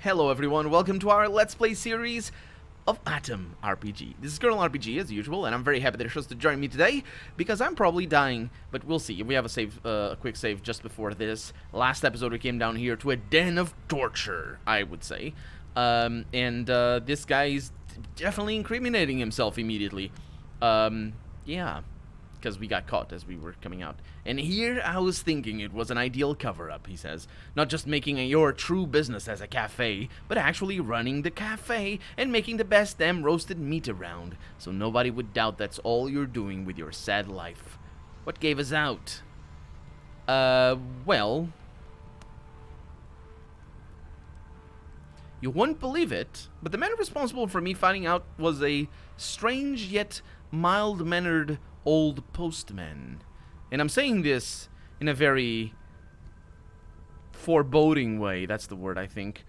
Hello everyone, welcome to our Let's Play series of A.T.O.M RPG. This is Colonel RPG as usual, and I'm very happy that you're supposed to join me today, because I'm probably dying, but we'll see. We have a quick save just before this. Last episode we came down here to a den of torture, I would say. This guy's definitely incriminating himself immediately. Yeah. Because we got caught as we were coming out. And here I was thinking it was an ideal cover-up, he says. Not just making your true business as a cafe, but actually running the cafe and making the best damn roasted meat around, so nobody would doubt that's all you're doing with your sad life. What gave us out? Well... You wouldn't believe it, but the man responsible for me finding out was a strange yet mild-mannered old postman. And I'm saying this in a very foreboding way, that's the word I think,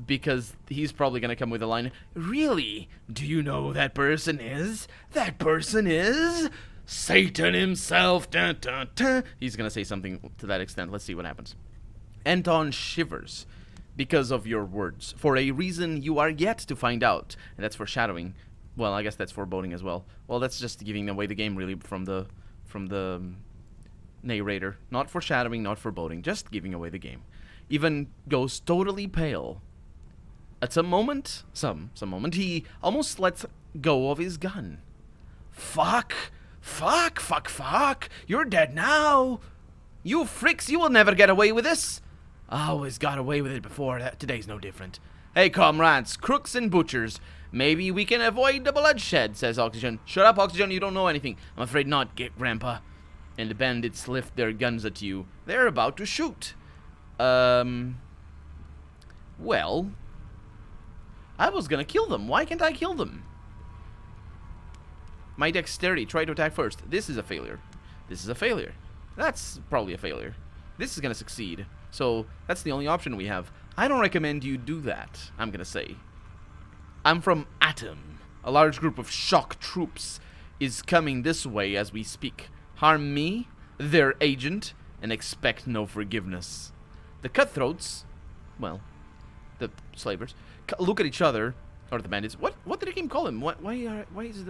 because he's probably gonna come with a line, "Really? Do you know who that person is? That person is Satan himself." Dun, dun, dun. He's gonna say something to that extent. Let's see what happens. Anton shivers because of your words, for a reason you are yet to find out, and that's foreshadowing. Well, I guess that's foreboding as well. Well, that's just giving away the game, really, from the narrator. Not foreshadowing, not foreboding, just giving away the game. Even goes totally pale. At some moment, he almost lets go of his gun. Fuck! Fuck! Fuck! Fuck! You're dead now! You freaks, you will never get away with this! I always got away with it before. Today's no different. Hey, comrades, crooks and butchers. Maybe we can avoid the bloodshed, says Oxygen. Shut up, Oxygen, you don't know anything. I'm afraid not, Grandpa. And the bandits lift their guns at you. They're about to shoot. Well, I was gonna kill them. Why can't I kill them? My dexterity, try to attack first. This is a failure. This is a failure. That's probably a failure. This is gonna succeed. So, that's the only option we have. I don't recommend you do that, I'm gonna say. I'm from A.T.O.M. A large group of shock troops is coming this way as we speak. Harm me, their agent, and expect no forgiveness. The cutthroats, well, the slavers, look at each other, or the bandits. What did the game call him? Why is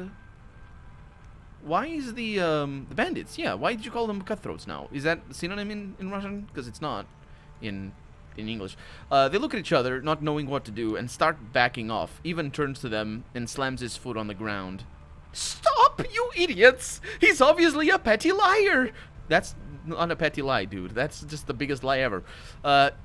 the bandits? Yeah, why did you call them cutthroats now? Is that a synonym in Russian? Because it's not in English. They look at each other, not knowing what to do, and start backing off. Even turns to them and slams his foot on the ground. Stop, you idiots! He's obviously a petty liar! That's not a petty lie, dude. That's just the biggest lie ever.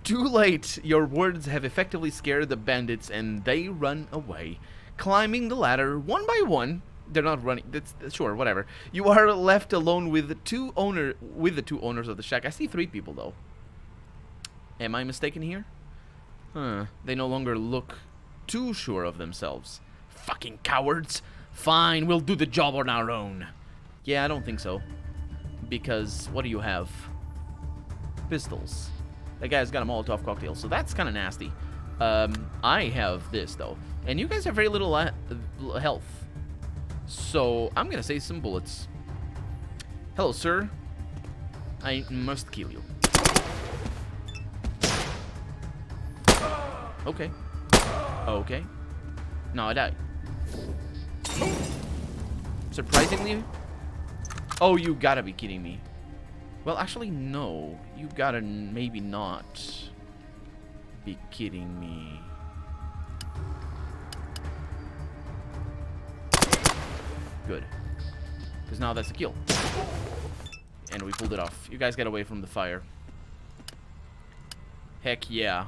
Too late. Your words have effectively scared the bandits, and they run away. Climbing the ladder one by one. They're not running. Sure, whatever. You are left alone with the two owners of the shack. I see 3 people, though. Am I mistaken here? They no longer look too sure of themselves. Fucking cowards. Fine, we'll do the job on our own. Yeah, I don't think so. Because, what do you have? Pistols. That guy's got a Molotov cocktail, so that's kind of nasty. I have this, though. And you guys have very little health. So, I'm gonna say some bullets. Hello, sir. I must kill you. Okay. Okay. No, I died. Surprisingly... Oh, you gotta be kidding me. Well, actually, no. You gotta maybe not be kidding me. Good. Because now that's a kill. And we pulled it off. You guys get away from the fire. Heck yeah.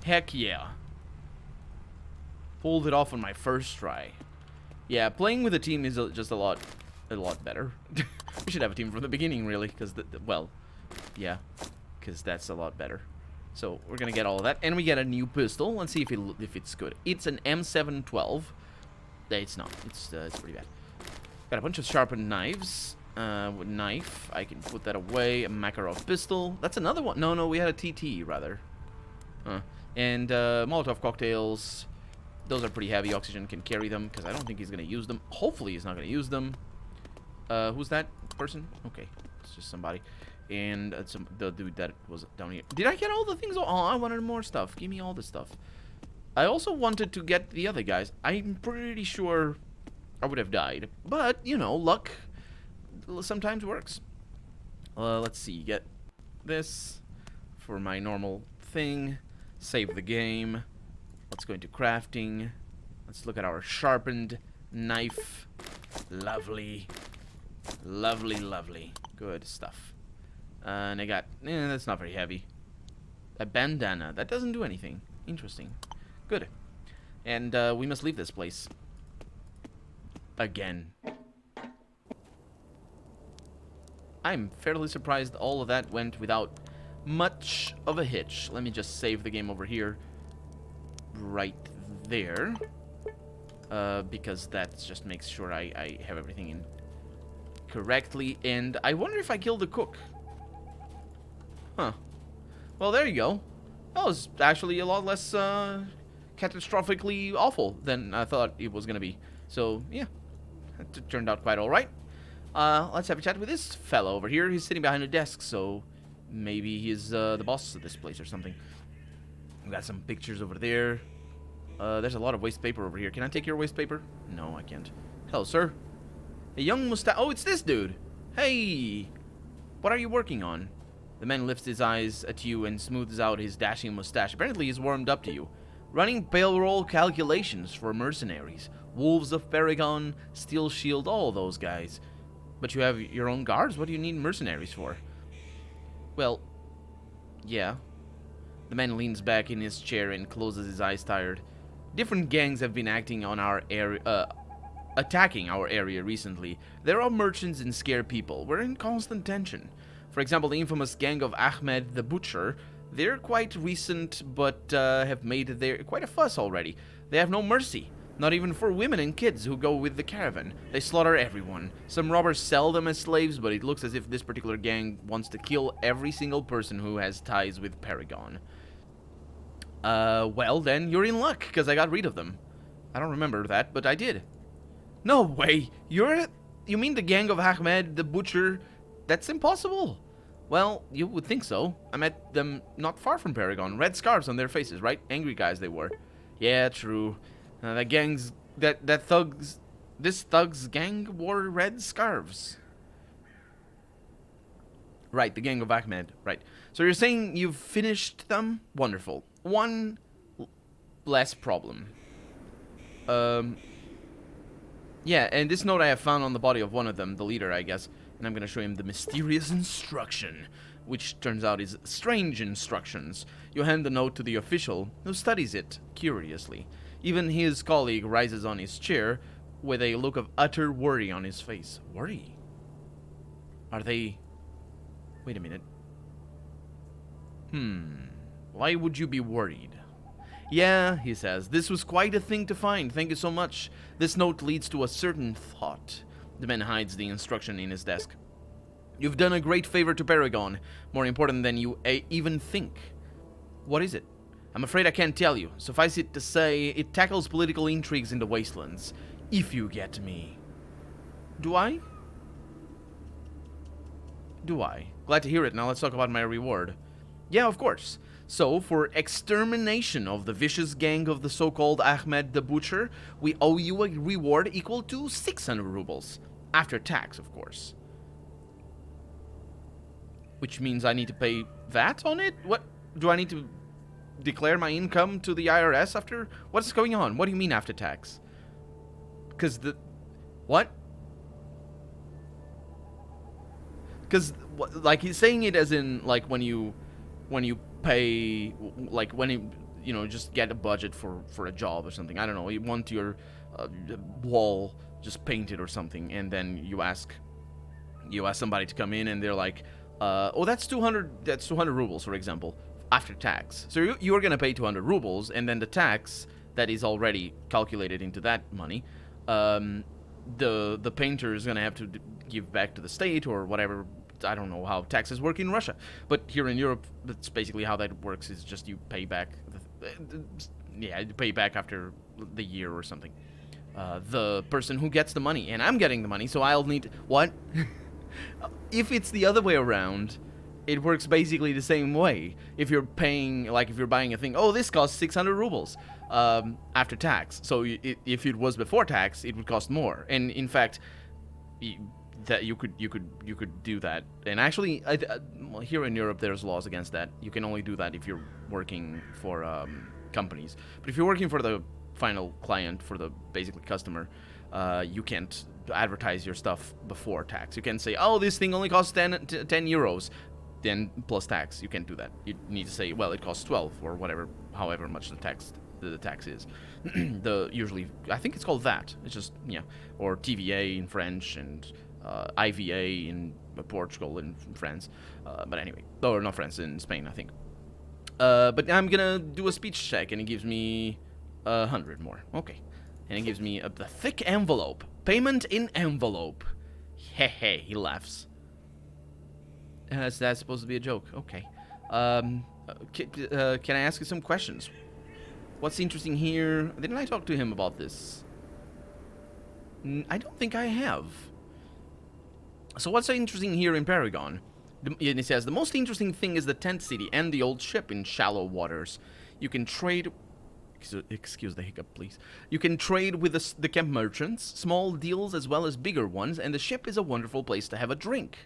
Heck yeah. Pulled it off on my first try. Yeah, playing with a team is just a lot better. We should have a team from the beginning, really, because, well, yeah, because that's a lot better. So, we're going to get all of that, and we get a new pistol. Let's see if it's good. It's an M712. It's not. It's pretty bad. Got a bunch of sharpened knives. Knife. I can put that away. A Makarov pistol. That's another one. No, we had a TT, rather. And Molotov cocktails. Those are pretty heavy. Oxygen can carry them, because I don't think he's going to use them. Hopefully he's not going to use them. Who's that person? Okay, it's just somebody. And the dude that was down here. Did I get all the things? Oh, I wanted more stuff. Give me all the stuff. I also wanted to get the other guys. I'm pretty sure I would have died. But, you know, luck sometimes works. Let's see. Get this for my normal thing. Save the game. Let's go into crafting. Let's look at our sharpened knife. Lovely. Lovely, lovely. Good stuff. And I got... that's not very heavy. A bandana. That doesn't do anything. Interesting. Good. And we must leave this place. Again. I'm fairly surprised all of that went without much of a hitch. Let me just save the game over here. Right there. Because that just makes sure I have everything in correctly. And I wonder if I killed the cook. Huh. Well, there you go. That was actually a lot less catastrophically awful than I thought it was going to be. So, yeah. It turned out quite alright. Let's have a chat with this fellow over here. He's sitting behind a desk, so maybe he's the boss of this place or something. We got some pictures over there. There's a lot of waste paper over here. Can I take your waste paper? No, I can't. Hello, sir. A young mustache. Oh, it's this dude. Hey. What are you working on? The man lifts his eyes at you and smooths out his dashing mustache. Apparently, he's warmed up to you. Running payroll calculations for mercenaries. Wolves of Paragon, Steel Shield, all those guys. But you have your own guards? What do you need mercenaries for? Well, yeah. The man leans back in his chair and closes his eyes tired. Different gangs have been acting on our area, attacking our area recently. There are merchants and scared people. We're in constant tension. For example, the infamous gang of Ahmed the Butcher. They're quite recent, but have made quite a fuss already. They have no mercy. Not even for women and kids who go with the caravan. They slaughter everyone. Some robbers sell them as slaves, but it looks as if this particular gang wants to kill every single person who has ties with Paragon. Well, then you're in luck, because I got rid of them. I don't remember that, but I did. No way! You mean the gang of Ahmed the Butcher? That's impossible. Well, you would think so. I met them not far from Paragon. Red scarves on their faces, right? Angry guys they were. Yeah, true. This thug's gang wore red scarves. Right, the gang of Ahmed. Right. So you're saying you've finished them? Wonderful. One less problem. Yeah, and this note I have found on the body of one of them, the leader, I guess. And I'm going to show him the mysterious instruction, which turns out is strange instructions. You hand the note to the official, who studies it curiously. Even his colleague rises on his chair with a look of utter worry on his face. Worry? Are they... Wait a minute. Why would you be worried? Yeah, he says, this was quite a thing to find. Thank you so much. This note leads to a certain thought. The man hides the instruction in his desk. You've done a great favor to Paragon, more important than you even think. What is it? I'm afraid I can't tell you. Suffice it to say, it tackles political intrigues in the wastelands. If you get me. Do I? Do I? Glad to hear it. Now let's talk about my reward. Yeah, of course. So, for extermination of the vicious gang of the so-called Ahmed the Butcher, we owe you a reward equal to 600 rubles. After tax, of course. Which means I need to pay VAT on it? What? Do I need to declare my income to the IRS after? What's going on? What do you mean after tax? Because the... What? Because, like, he's saying it as in, like, when you pay, like, when you know, just get a budget for a job or something. I don't know, you want your wall just painted or something, and then you ask somebody to come in, and they're like, oh, that's 200 rubles, for example, after tax. So you're gonna pay 200 rubles, and then the tax that is already calculated into that money, the painter is gonna have to give back to the state or whatever. I don't know how taxes work in Russia, but here in Europe, that's basically how that works. Is just you pay back, you pay back after the year or something. The person who gets the money, and I'm getting the money, so I'll need what? If it's the other way around, it works basically the same way. If you're paying, like if you're buying a thing, oh, this costs 600 rubles after tax. So if it was before tax, it would cost more. And in fact, that you could do that. And actually, well, here in Europe, there's laws against that. You can only do that if you're working for companies. But if you're working for the final client, for the basically customer, you can't advertise your stuff before tax. You can say, oh, this thing only costs 10 euros. Then plus tax. You can't do that. You need to say, well, it costs 12 or whatever, however much the tax is. Usually, I think it's called VAT. It's just, yeah, or TVA in French and IVA in Portugal and France. But anyway, or not France, in Spain, I think. But I'm gonna do a speech check, and it gives me 100 more. Okay, and it gives me the thick envelope. Payment in envelope. Hehe, he laughs. That's supposed to be a joke. Okay. Can I ask you some questions? What's interesting here? Didn't I talk to him about this? I don't think I have. So what's interesting here in Paragon? And he says, the most interesting thing is the tent city and the old ship in shallow waters. You can trade... Excuse the hiccup, please. You can trade with the camp merchants, small deals as well as bigger ones, and the ship is a wonderful place to have a drink.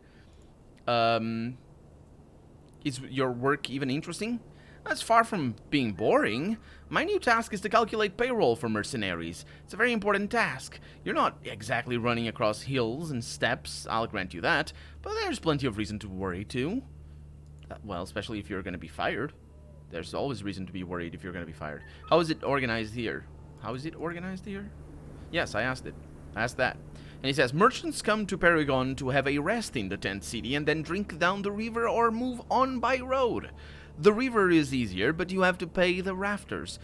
Is your work even interesting? That's far from being boring. My new task is to calculate payroll for mercenaries. It's a very important task. You're not exactly running across hills and steppes, I'll grant you that, but there's plenty of reason to worry, too. Well, especially if you're going to be fired. There's always reason to be worried if you're going to be fired. How is it organized here? How is it organized here? Yes, I asked it. I asked that. And he says, merchants come to Paragon to have a rest in the tent city and then drink down the river or move on by road. The river is easier, but you have to pay the rafters.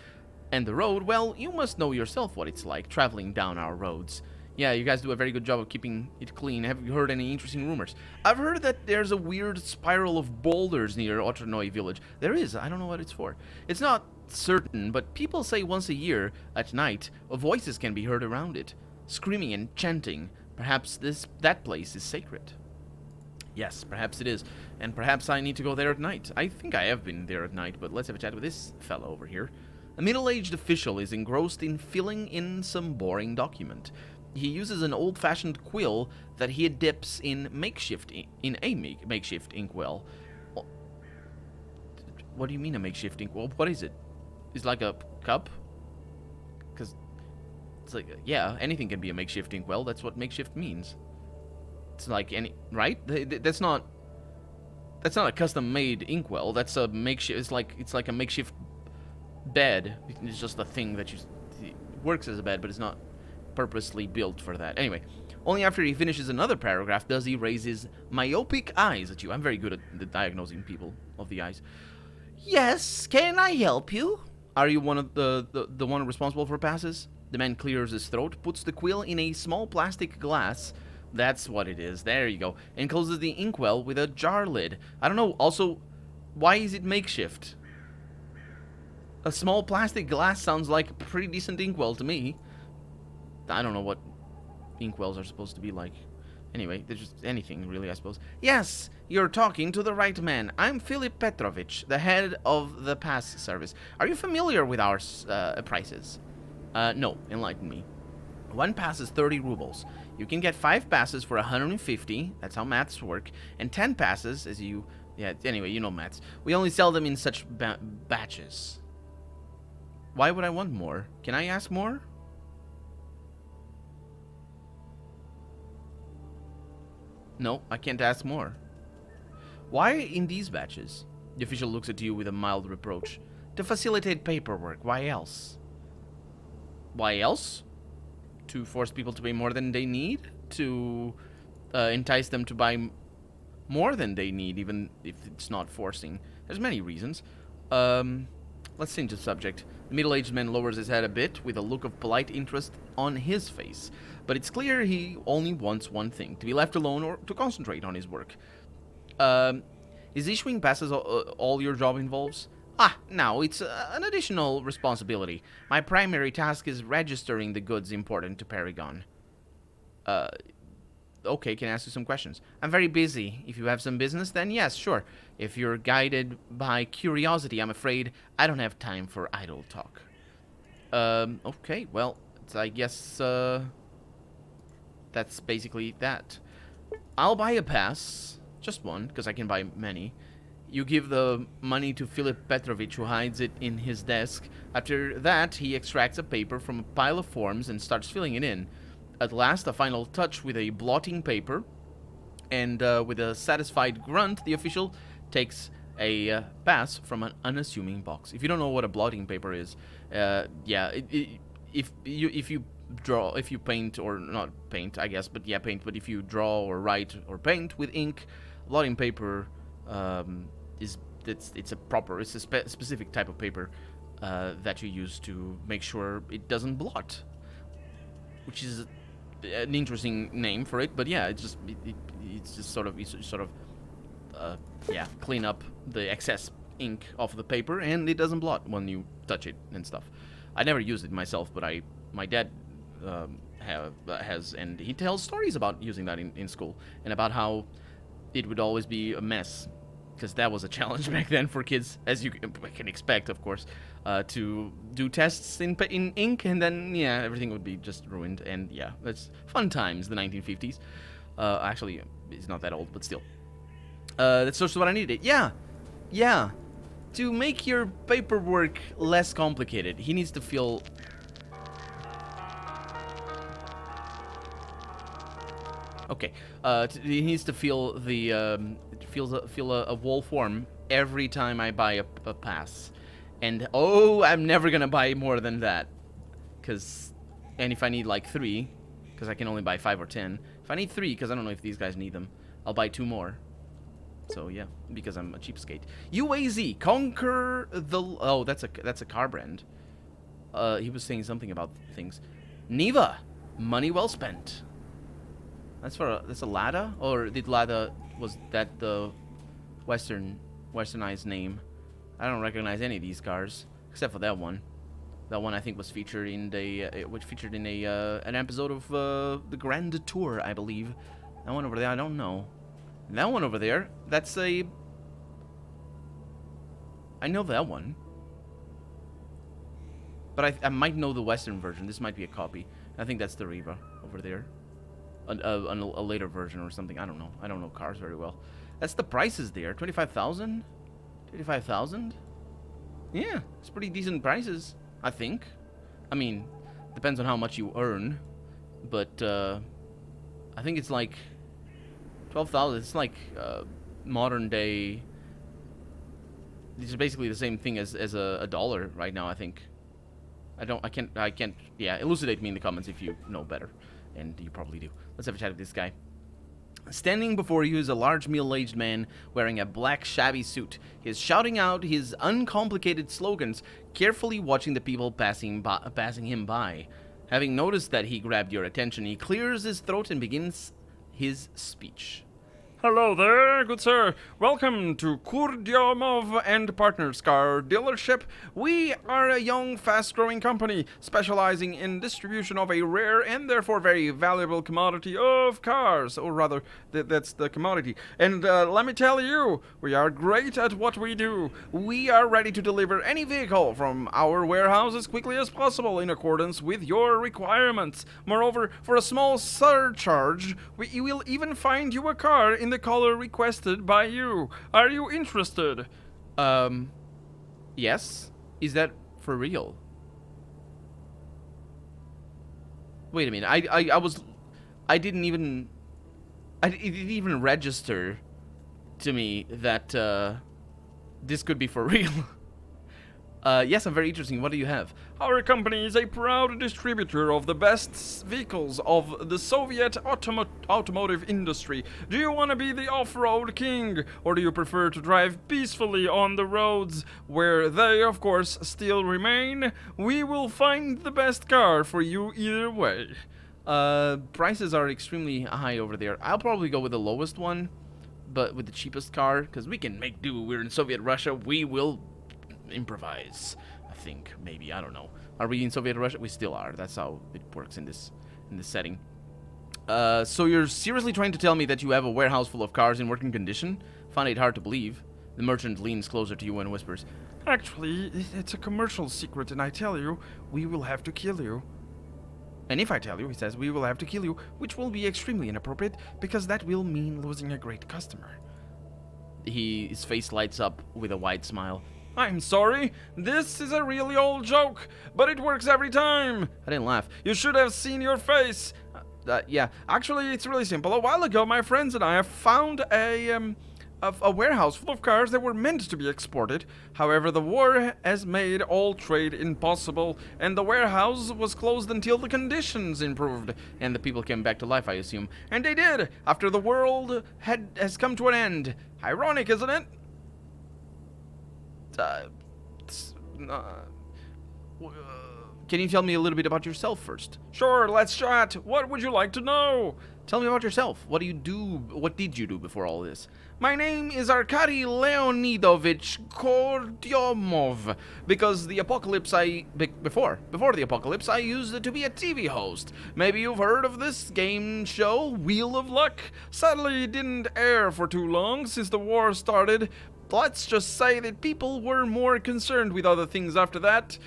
And the road, well, you must know yourself what it's like traveling down our roads. Yeah, you guys do a very good job of keeping it clean. Have you heard any interesting rumors? I've heard that there's a weird spiral of boulders near Oternoi village. There is. I don't know what it's for. It's not certain, but people say once a year, at night, voices can be heard around it, screaming and chanting. Perhaps that place is sacred. Yes, perhaps it is. And perhaps I need to go there at night. I think I have been there at night, but let's have a chat with this fellow over here. A middle-aged official is engrossed in filling in some boring document. He uses an old-fashioned quill that he dips in makeshift inkwell. What do you mean a makeshift inkwell? What is it? It's like a cup? Because it's like, yeah, anything can be a makeshift inkwell. That's what makeshift means. It's like any, right? That's not a custom-made inkwell. That's a makeshift. It's like a makeshift bed. It's just a thing that it works as a bed, but it's not purposely built for that. Anyway, only after he finishes another paragraph does he raise his myopic eyes at you. I'm very good at diagnosing people of the eyes. Yes, can I help you? Are you one of the one responsible for passes? The man clears his throat, puts the quill in a small plastic glass. That's what it is. There you go. And closes the inkwell with a jar lid. I don't know. Also, why is it makeshift? A small plastic glass sounds like a pretty decent inkwell to me. I don't know what inkwells are supposed to be like. Anyway, they're just anything, really, I suppose. Yes, you're talking to the right man. I'm Philip Petrovich, the head of the pass service. Are you familiar with our prices? No, enlighten me. One pass is 30 rubles. You can get 5 passes for 150. That's how maths work. And 10 passes, as you... Yeah, anyway, you know maths. We only sell them in such batches. Why would I want more? Can I ask more? No, I can't ask more. Why in these batches? The official looks at you with a mild reproach. To facilitate paperwork. Why else? Why else? To force people to pay more than they need? To entice them to buy more than they need, even if it's not forcing. There's many reasons. Let's change the subject. The middle-aged man lowers his head a bit with a look of polite interest on his face. But it's clear he only wants one thing, to be left alone or to concentrate on his work. Is issuing passes all your job involves? No, it's an additional responsibility. My primary task is registering the goods important to Paragon. okay, can I ask you some questions? I'm very busy. If you have some business, then yes, sure. If you're guided by curiosity, I'm afraid I don't have time for idle talk. Okay, well, I guess, that's basically that. I'll buy a pass, just one, because I can buy many. You give the money to Philip Petrovich, who hides it in his desk. After that, he extracts a paper from a pile of forms and starts filling it in. At last, a final touch with a blotting paper, and with a satisfied grunt, the official takes a pass from an unassuming box. If you don't know what a blotting paper is, yeah, if you draw, if you paint, or not paint, I guess, but yeah, paint. But if you draw or write or paint with ink, blotting paper it's a specific type of paper that you use to make sure it doesn't blot, which is an interesting name for it. But yeah, it's just sort of yeah, clean up the excess ink off the paper, and it doesn't blot when you touch it and stuff. I never used it myself, but my dad has, and he tells stories about using that in school, and about how it would always be a mess, because that was a challenge back then for kids, as you can expect, of course, to do tests in ink, and then, yeah, everything would be just ruined. And yeah, that's fun times, the 1950s. Actually, it's not that old, but still. That's just what I needed. Yeah. To make your paperwork less complicated, he needs to feel... Okay, he needs to feel the feel a wall form every time I buy a pass, and oh, I'm never gonna buy more than that, and if I need like 3, because I can only buy 5 or 10. If I need 3, because I don't know if these guys need them, I'll buy 2 more. So yeah, because I'm a cheapskate. UAZ, conquer the... Oh, that's a car brand. He was saying something about things. Neva, money well spent. That's a Lada, or did Lada, was that the westernized name? I don't recognize any of these cars except for that one. That one I think was featured in an episode of the Grand Tour, I believe. That one over there, I don't know. And that one over there, that's a... I know that one, but I might know the Western version. This might be a copy. I think that's the Riva over there. A later version or something. I don't know. I don't know cars very well. That's the prices there. 25,000? 25,000? Yeah, it's pretty decent prices, I think. I mean, depends on how much you earn, but I think it's like 12,000. It's like modern day. It's basically the same thing as a dollar right now, I think. I can't. Yeah, elucidate me in the comments if you know better. And you probably do. Let's have a chat with this guy. Standing before you is a large middle-aged man wearing a black shabby suit. He is shouting out his uncomplicated slogans, carefully watching the people passing him by. Having noticed that he grabbed your attention, he clears his throat and begins his speech. Hello there, good sir. Welcome to Kurdyomov and Partners Car Dealership. We are a young, fast-growing company specializing in distribution of a rare and therefore very valuable commodity of cars. Or rather, that's the commodity. And let me tell you, we are great at what we do. We are ready to deliver any vehicle from our warehouse as quickly as possible in accordance with your requirements. Moreover, for a small surcharge, we will even find you a car in the color requested by you. Are you interested? Yes. Is that for real? Wait a minute. It didn't even register to me that this could be for real. Yes, I'm very interested. What do you have? Our company is a proud distributor of the best vehicles of the Soviet automotive industry. Do you want to be the off-road king, or do you prefer to drive peacefully on the roads, where they, of course, still remain? We will find the best car for you either way. Prices are extremely high over there. I'll probably go with the lowest one, but with the cheapest car, because we can make do. We're in Soviet Russia. We will improvise, I think. Maybe, I don't know. Are we in Soviet Russia? We still are. That's how it works in this setting. So you're seriously trying to tell me that you have a warehouse full of cars in working condition? Find it hard to believe. The merchant leans closer to you and whispers, Actually, it's a commercial secret, and I tell you, we will have to kill you. And if I tell you, he says, we will have to kill you, which will be extremely inappropriate, because that will mean losing a great customer. His face lights up with a wide smile. I'm sorry, this is a really old joke, but it works every time. I didn't laugh. You should have seen your face. Yeah, actually, it's really simple. A while ago, my friends and I have found a warehouse full of cars that were meant to be exported. However, the war has made all trade impossible, and the warehouse was closed until the conditions improved. And the people came back to life, I assume. And they did, after the world has come to an end. Ironic, isn't it? Can you tell me a little bit about yourself first? Sure, let's chat. What would you like to know? Tell me about yourself. What do you do? What did you do before all this? My name is Arkady Leonidovich Kordyomov. Because the apocalypse before the apocalypse, I used it to be a TV host. Maybe you've heard of this game show, Wheel of Luck? Sadly, it didn't air for too long since the war started. Let's just say that people were more concerned with other things after that.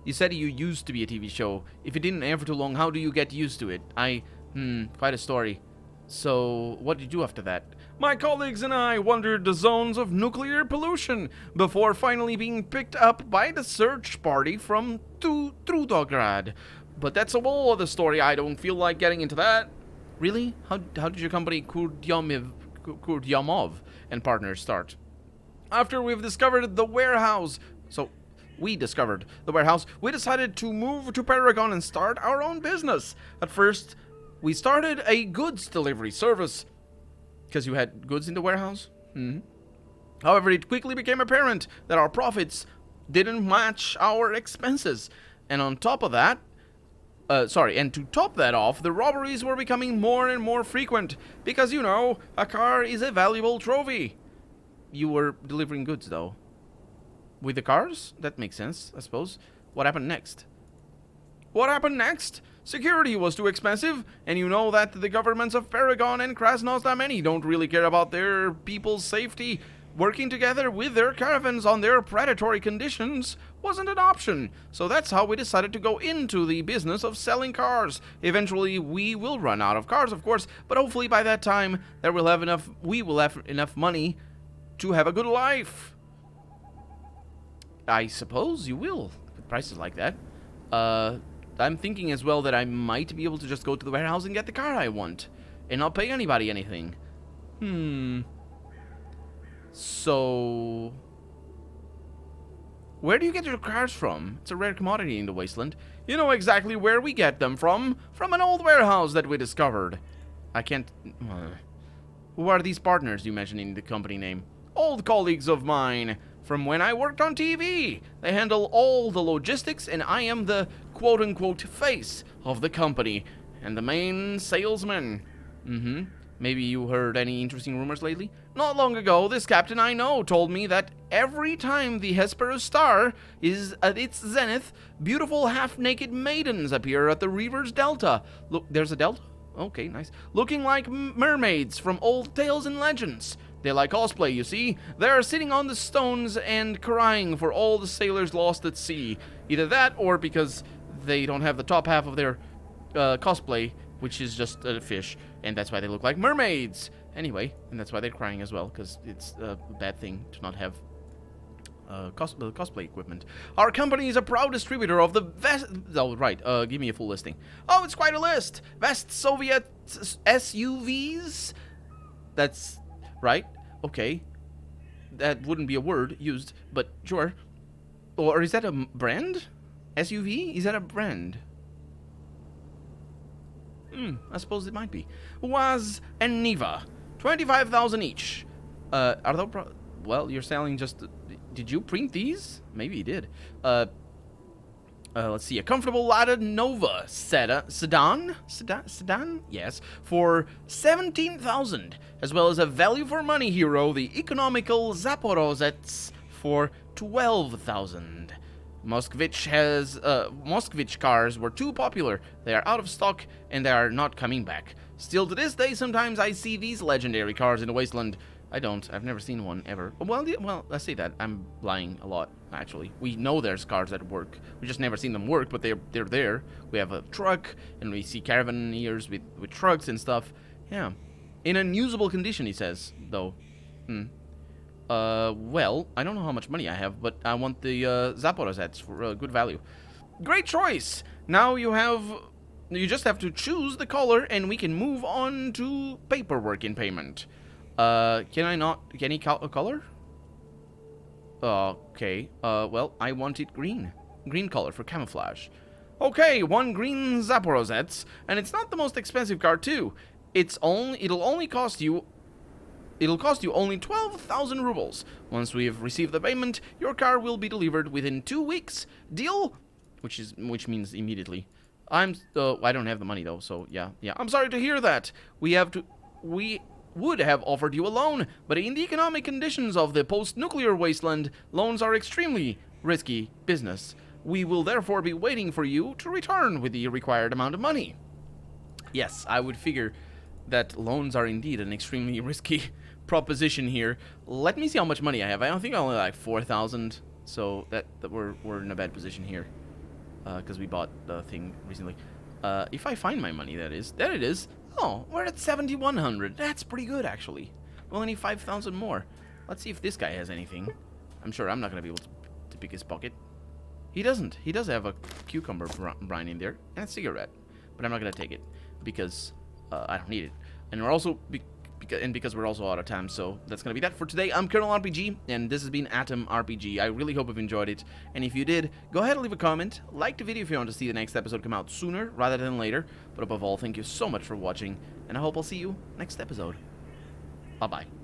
You said you used to be a TV show. If it didn't air for too long, how do you get used to it? Quite a story. So, what did you do after that? My colleagues and I wandered the zones of nuclear pollution before finally being picked up by the search party from Trudograd. But that's a whole other story. I don't feel like getting into that. Really? How did your company Kurdyomov and partners start? After we've discovered the warehouse. We discovered the warehouse. We decided to move to Paragon and start our own business. At first, we started a goods delivery service. Because you had goods in the warehouse? Mm-hmm. However, it quickly became apparent that our profits didn't match our expenses. And on top of that, and to top that off, the robberies were becoming more and more frequent. Because, you know, a car is a valuable trophy. You were delivering goods, though. With the cars? That makes sense, I suppose. What happened next? What happened next? Security was too expensive, and you know that the governments of Paragon and Krasnozdameni don't really care about their people's safety. Working together with their caravans on their predatory conditions wasn't an option, so that's how we decided to go into the business of selling cars. Eventually, we will run out of cars, of course, but hopefully by that time, we will have enough money to have a good life. I suppose you will, with prices like that. I'm thinking as well that I might be able to just go to the warehouse and get the car I want, and not pay anybody anything. So, where do you get your cars from? It's a rare commodity in the wasteland. You know exactly where we get them from an old warehouse that we discovered. I can't... Who are these partners you mentioned in the company name? Old colleagues of mine. From when I worked on TV. They handle all the logistics, and I am the quote-unquote face of the company and the main salesman. Maybe you heard any interesting rumors lately? Not long ago, this captain I know told me that every time the Hesperus star is at its zenith, beautiful half-naked maidens appear at the river's delta. Look, there's a delta? Okay, nice. Looking like mermaids from old tales and legends. They like cosplay, you see. They're sitting on the stones and crying for all the sailors lost at sea. Either that, or because they don't have the top half of their cosplay, which is just a fish, and that's why they look like mermaids. Anyway, and that's why they're crying as well, because it's a bad thing to not have cosplay equipment. Our company is a proud distributor of the Vest... Oh, right, give me a full listing. Oh, it's quite a list. Vest Soviet SUVs? That's... right? Okay. That wouldn't be a word used, but sure. Or is that a brand? SUV? Is that a brand? I suppose it might be. Waz and Niva. 25,000 each. Are those... well, you're selling just... Did you print these? Maybe you did. Let's see, a comfortable Lada Nova sedan? Yes, for 17,000, as well as a value for money hero, the economical Zaporozets, for 12,000. Moskvich cars were too popular. They are out of stock and they are not coming back. Still to this day, sometimes I see these legendary cars in the wasteland. I don't. I've never seen one ever. Well, let's say that. I'm lying a lot, actually. We know there's cars that work. We just never seen them work, but they're there. We have a truck, and we see caravaneers with trucks and stuff. Yeah. In unusable condition, he says, though. Well, I don't know how much money I have, but I want the Zaporozets for good value. Great choice! Now you just have to choose the color, and we can move on to paperwork in payment. Can I not get any color? Okay, well, I want it green. Green color for camouflage. Okay, 1 green Zaporozets, and it's not the most expensive car, too. It'll cost you only 12,000 rubles. Once we've received the payment, your car will be delivered within 2 weeks. Deal? Which means immediately. I don't have the money though, so yeah. I'm sorry to hear that. We would have offered you a loan, but in the economic conditions of the post-nuclear wasteland, loans are extremely risky business. We will therefore be waiting for you to return with the required amount of money. Yes, I would figure that loans are indeed an extremely risky proposition here. Let me see how much money I have. I don't think I only like 4,000, so that we're in a bad position here, because we bought the thing recently. If I find my money, that is. There it is. Oh, we're at 7,100. That's pretty good, actually. We only need 5,000 more. Let's see if this guy has anything. I'm sure I'm not going to be able to pick his pocket. He doesn't. He does have a cucumber brine in there and a cigarette, but I'm not going to take it because I don't need it. And we're also because we're also out of time, so that's gonna be that for today. I'm Colonel RPG, and this has been A.T.O.M RPG. I really hope you've enjoyed it, and if you did, go ahead and leave a comment, like the video if you want to see the next episode come out sooner rather than later, but above all, thank you so much for watching, and I hope I'll see you next episode. Bye-bye.